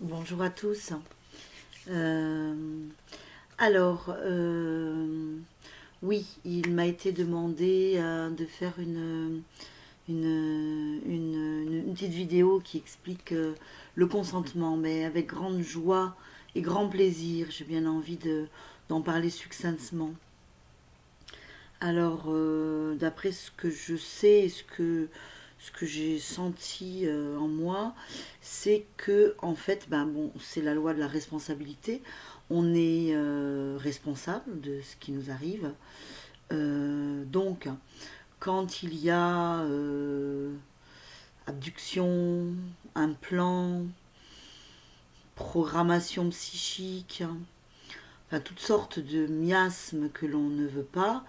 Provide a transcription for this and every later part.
Bonjour à tous. Euh, alors, oui, il m'a été demandé de faire une petite vidéo qui explique le consentement, mais avec grande joie et grand plaisir. J'ai bien envie d'en parler succinctement. Alors, d'après ce que je sais, ce que j'ai senti en moi, c'est que, en fait, ben bon, c'est la loi de la responsabilité. On est responsable de ce qui nous arrive. Donc, quand il y a abduction, implant, programmation psychique, enfin toutes sortes de miasmes que l'on ne veut pas,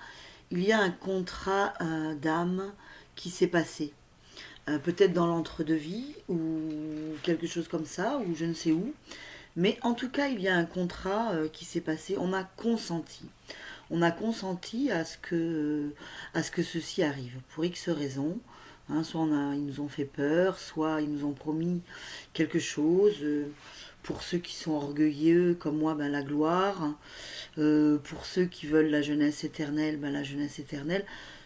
il y a un contrat d'âme qui s'est passé. Peut-être dans l'entre-deux-vie ou quelque chose comme ça, ou je ne sais où. Mais en tout cas, il y a un contrat qui s'est passé. On a consenti. On a consenti à ce que ceci arrive, pour X raisons. Hein, soit ils nous ont fait peur, soit ils nous ont promis quelque chose. Pour ceux qui sont orgueilleux, comme moi, ben, la gloire. Pour ceux qui veulent la jeunesse éternelle, ben, la jeunesse éternelle.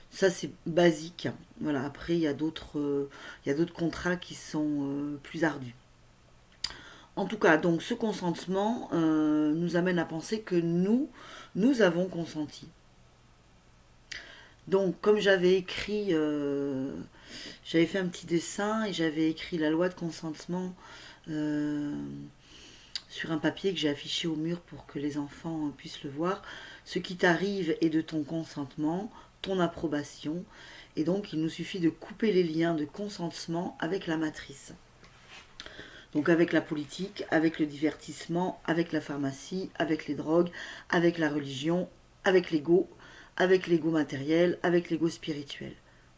Ça, c'est basique. Voilà. Après, il y a d'autres contrats qui sont plus ardus. En tout cas, donc ce consentement nous amène à penser que nous avons consenti. Donc, comme j'avais fait un petit dessin et j'avais écrit la loi de consentement euh, sur un papier que j'ai affiché au mur pour que les enfants puissent le voir. Ce qui t'arrive est de ton consentement, ton approbation, et donc il nous suffit de couper les liens de consentement avec la matrice. Donc avec la politique, avec le divertissement, avec la pharmacie, avec les drogues, avec la religion, avec l'ego matériel, avec l'ego spirituel.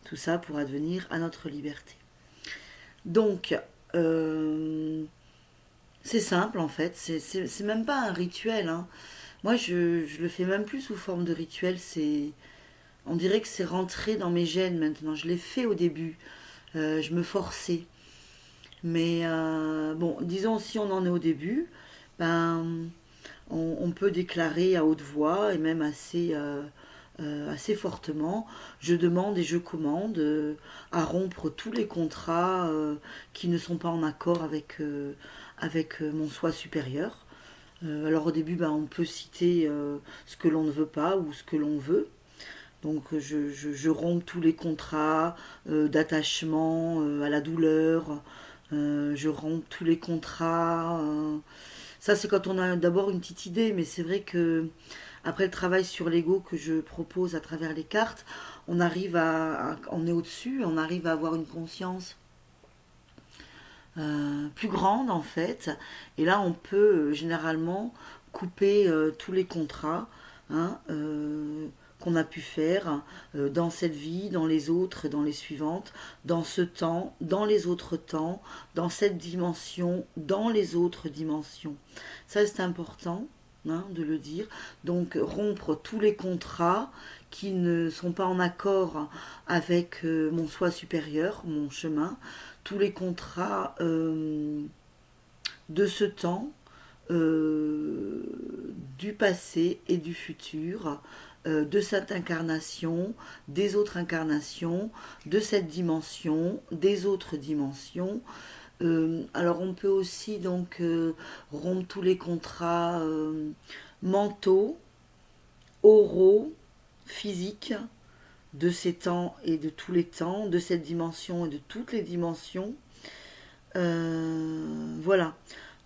Tout ça pour advenir à notre liberté. Donc, c'est simple en fait, c'est même pas un rituel. Hein. Moi, je le fais même plus sous forme de rituel. On dirait que c'est rentré dans mes gènes maintenant. Je l'ai fait au début. Je me forçais. Mais bon, disons, si on en est au début, ben, on peut déclarer à haute voix et même assez fortement, je demande et je commande à rompre tous les contrats qui ne sont pas en accord avec mon soi supérieur. Alors au début, ben, on peut citer ce que l'on ne veut pas ou ce que l'on veut. Donc je romps tous les contrats d'attachement à la douleur, je romps tous les contrats. Ça c'est quand on a d'abord une petite idée, mais c'est vrai que après le travail sur l'ego que je propose à travers les cartes, on est au-dessus, on arrive à avoir une conscience plus grande en fait. Et là on peut généralement couper tous les contrats. Hein, qu'on a pu faire dans cette vie, dans les autres, dans les suivantes, dans ce temps, dans les autres temps, dans cette dimension, dans les autres dimensions. Ça, c'est important hein, de le dire. Donc, rompre tous les contrats qui ne sont pas en accord avec mon soi supérieur, mon chemin, tous les contrats de ce temps, euh, du passé et du futur, de cette incarnation, des autres incarnations, de cette dimension, des autres dimensions. Alors on peut aussi donc rompre tous les contrats mentaux, oraux, physiques de ces temps et de tous les temps, de cette dimension et de toutes les dimensions. Voilà.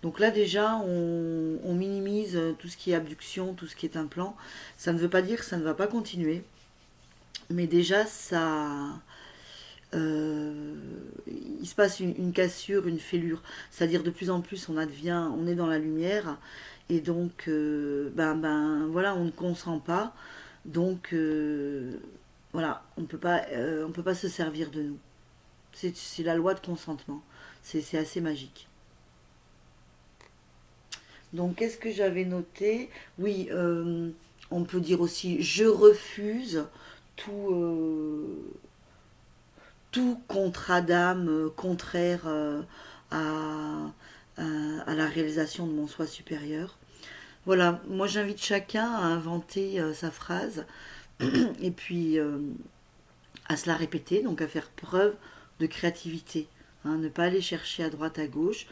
Donc là déjà, on minimise tout ce qui est abduction, tout ce qui est implant. Ça ne veut pas dire que ça ne va pas continuer, mais déjà euh, il se passe une cassure, une fêlure. C'est-à-dire de plus en plus on est dans la lumière, et donc voilà, on ne consent pas. Donc voilà, on peut pas se servir de nous. C'est la loi de consentement. C'est assez magique. Donc, qu'est-ce que j'avais noté? Oui, on peut dire aussi je refuse tout, tout contrat d'âme contraire à, à la réalisation de mon soi supérieur. Voilà, moi j'invite chacun à inventer sa phrase et puis à se la répéter, donc à faire preuve de créativité. Hein, ne pas aller chercher à droite à gauche,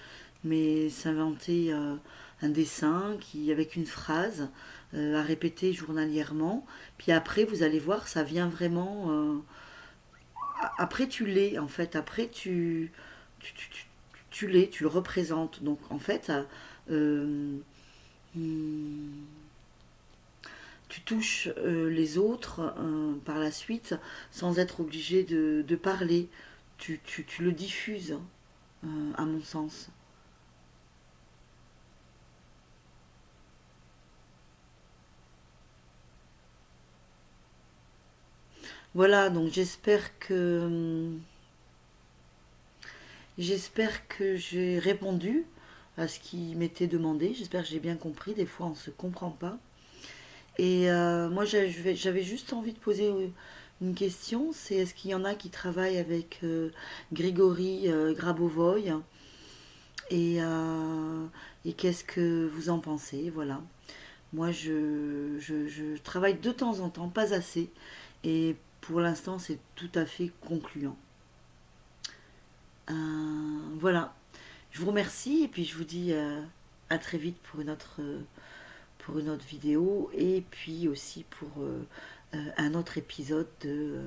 mais s'inventer un dessin avec une phrase à répéter journalièrement. Puis après, vous allez voir, ça vient vraiment. Après, tu l'es, en fait. Après, tu, tu, tu, tu l'es, tu le représentes. Donc, en fait, euh, tu touches les autres par la suite sans être obligé de parler. Tu le diffuses, à mon sens. Voilà, donc j'espère que j'ai répondu à ce qui m'était demandé. J'espère que j'ai bien compris. Des fois, on ne se comprend pas. Et moi, j'avais juste envie de poser une question. C'est est-ce qu'il y en a qui travaillent avec Grigory Grabovoy et, euh, et qu'est-ce que vous en pensez? Voilà. Moi, je travaille de temps en temps, pas assez. Et pour l'instant, c'est tout à fait concluant. Voilà. Je vous remercie et puis je vous dis à très vite pour une autre vidéo et puis aussi pour un autre épisode de